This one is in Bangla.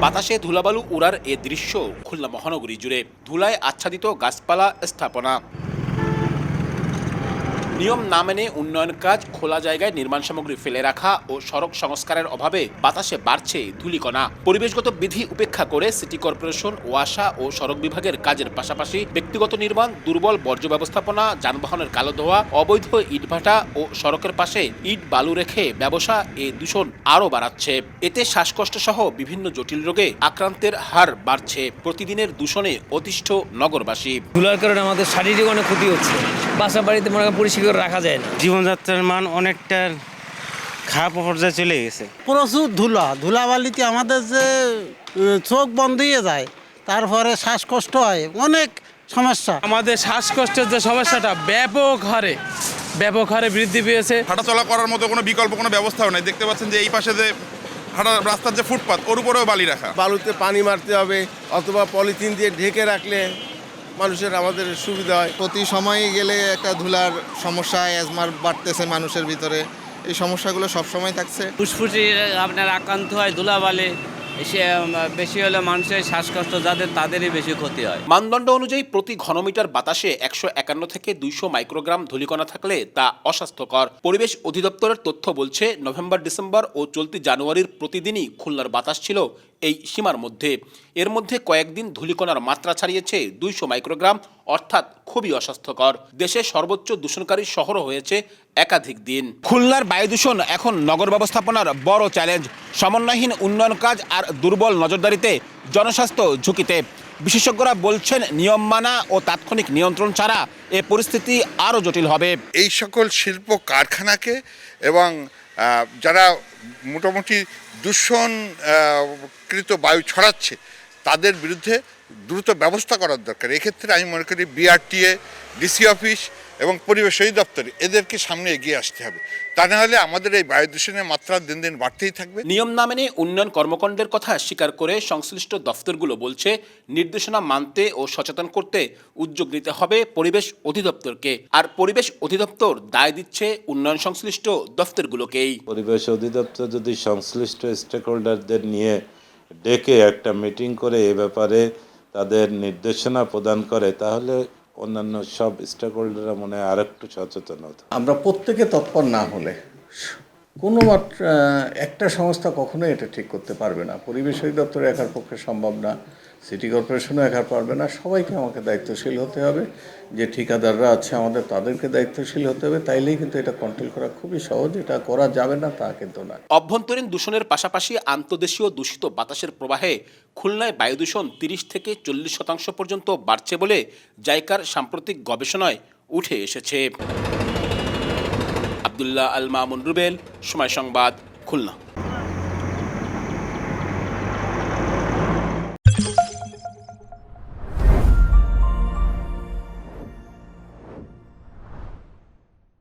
বাতাসে ধুলাবালু উড়ার এ দৃশ্য খুলনা মহানগরী জুড়ে, ধুলায় আচ্ছাদিত গাছপালা, স্থাপনা। নিয়ম না মেনে উন্নয়ন কাজ, খোলা জায়গায় নির্মাণ সামগ্রী ফেলে রাখা ও সড়ক সংস্কারের অভাবে বাতাসে বাড়ছে ধূলিকণা। পরিবেশগত বিধি উপেক্ষা করে সিটি কর্পোরেশন, ওয়াসা ও সড়ক বিভাগের কাজের পাশাপাশি ব্যক্তিগত নির্মাণ, দুর্বল বর্জ্য ব্যবস্থাপনা, যানবাহনের কালো ধোয়া, অবৈধ ইটভাটা ও সড়কের পাশে ইট বালু রেখে ব্যবসা এ দূষণ আরও বাড়াচ্ছে। এতে শ্বাসকষ্ট সহ বিভিন্ন জটিল রোগে আক্রান্তের হার বাড়ছে। প্রতিদিনের দূষণে অতিষ্ঠ নগরবাসী। ধুলার কারণে আমাদের শারীরিক অনেক ক্ষতি হচ্ছে। বাসা বাড়িতে মনে করেন পরিষ্কার করে রাখা যায় না। জীবনযাত্রার মান অনেকটা খারাপ পর্যায়ে চলে গেছে। প্রচুর ধুলাবালিতে আমাদের যে চোখ বন্ধ হয়ে যায়, তারপরে শ্বাসকষ্ট হয়, অনেক সমস্যা। আমাদের শ্বাসকষ্টের যে সমস্যাটা ব্যাপক হারে বৃদ্ধি পেয়েছে। হাঁটাচলা করার মতো কোনো বিকল্প কোনো ব্যবস্থাও নেই। দেখতে পাচ্ছেন যে এই পাশে যে রাস্তার যে ফুটপাত, ওর উপরেও বালি রাখা। বালুতে পানি মারতে হবে অথবা পলিথিন দিয়ে ঢেকে রাখলে মানুষের আমাদের সুবিধা হয়। প্রতি সময়ে গেলে একটা ধুলার সমস্যা, অ্যাজমার বাড়তেছে মানুষের ভিতরে, এই সমস্যাগুলো সবসময় থাকছে। ফুসফুসি আপনার আক্রান্ত হয় ধুলাবালি, বেশি হলে মানুষের শ্বাসকষ্ট যাদের, তাদেরই বেশি ক্ষতি হয়। মানদণ্ড অনুযায়ী প্রতি ঘনমিটার বাতাসে 151 থেকে 200 মাইক্রোগ্রাম ধূলিকণা থাকলে তা অস্বাস্থ্যকর। পরিবেশ অধিদপ্তরের তথ্য বলছে, নভেম্বর, ডিসেম্বর ও চলতি জানুয়ারির প্রতিদিনই খুলনার বাতাস ছিল এই সীমার মধ্যে। এর মধ্যে কয়েকদিন ধূলিকণার মাত্রা ছাড়িয়েছে 200 মাইক্রোগ্রাম, অর্থাৎ খুবই অস্বাস্থ্যকর। দেশে সর্বোচ্চ দূষণকারী শহরও হয়েছে একাধিক দিন। খুলনার বায়ু দূষণ এখন নগর ব্যবস্থাপনার বড় চ্যালেঞ্জ। সমন্বয়হীন উন্নয়ন কাজ আর দুর্বল নজরদারিতে জনস্বাস্থ্য ঝুঁকিতে। বিশেষজ্ঞরা বলছেন, নিয়ম মানা ও তাৎক্ষণিক নিয়ন্ত্রণ ছাড়া এ পরিস্থিতি আরও জটিল হবে। এই সকল শিল্প কারখানাকে এবং যারা মোটামুটি দূষণকৃত বায়ু ছড়াচ্ছে তাদের বিরুদ্ধে দ্রুত ব্যবস্থা করার দরকার। এক্ষেত্রে আমি মনে করি বিআরটিএ, ডিসি অফিস এবং পরিবেশ অধিদপ্তর এদেরকে সামনে এগিয়ে আসতে হবে। তা না হলে আমাদের এই বায়ু দূষণের মাত্রা দিন দিন বাড়তেই থাকবে। নিয়ম না মেনে উন্নয়ন কর্মকাণ্ডের কথা স্বীকার করে সংশ্লিষ্ট দফতরগুলো বলছে, নির্দেশনা মানতে ও সচেতন করতে উদ্যোগ নিতে হবে পরিবেশ অধিদপ্তরকে। আর পরিবেশ অধিদপ্তর দায় দিচ্ছে উন্নয়ন সংশ্লিষ্ট দফতরগুলোকেই। পরিবেশ অধিদপ্তর যদি সংশ্লিষ্ট স্টেক হোল্ডারদের নিয়ে ডেকে একটা মিটিং করে এ ব্যাপারে তাদের নির্দেশনা প্রদান করে, তাহলে অন্যান্য সব স্টেক হোল্ডাররা মনে হয় আরেকটু সচেতন হতো। আমরা প্রত্যেকে তৎপর না হলে কোনো একটা সংস্থা কখনোই এটা ঠিক করতে পারবে না। পরিবেশ অধিদপ্তর একার পক্ষে সম্ভব না, সিটি কর্পোরেশনও একার পারবে না। সবাইকে আমাকে দায়িত্বশীল হতে হবে। যে ঠিকাদাররা আছে আমাদের, তাদেরকে দায়িত্বশীল হতে হবে। তাইলেই কিন্তু এটা কন্ট্রোল করা খুবই সহজ। এটা করা যাবে না তা কিন্তু না। অভ্যন্তরীণ দূষণের পাশাপাশি আন্তদেশীয় দূষিত বাতাসের প্রবাহে খুলনায় বায়ু দূষণ 30 থেকে 40% পর্যন্ত বাড়ছে বলে জাইকার সাম্প্রতিক গবেষণায় উঠে এসেছে। আব্দুল্লাহ আল মামুন রুবেল, সময় সংবাদ, খুলনা।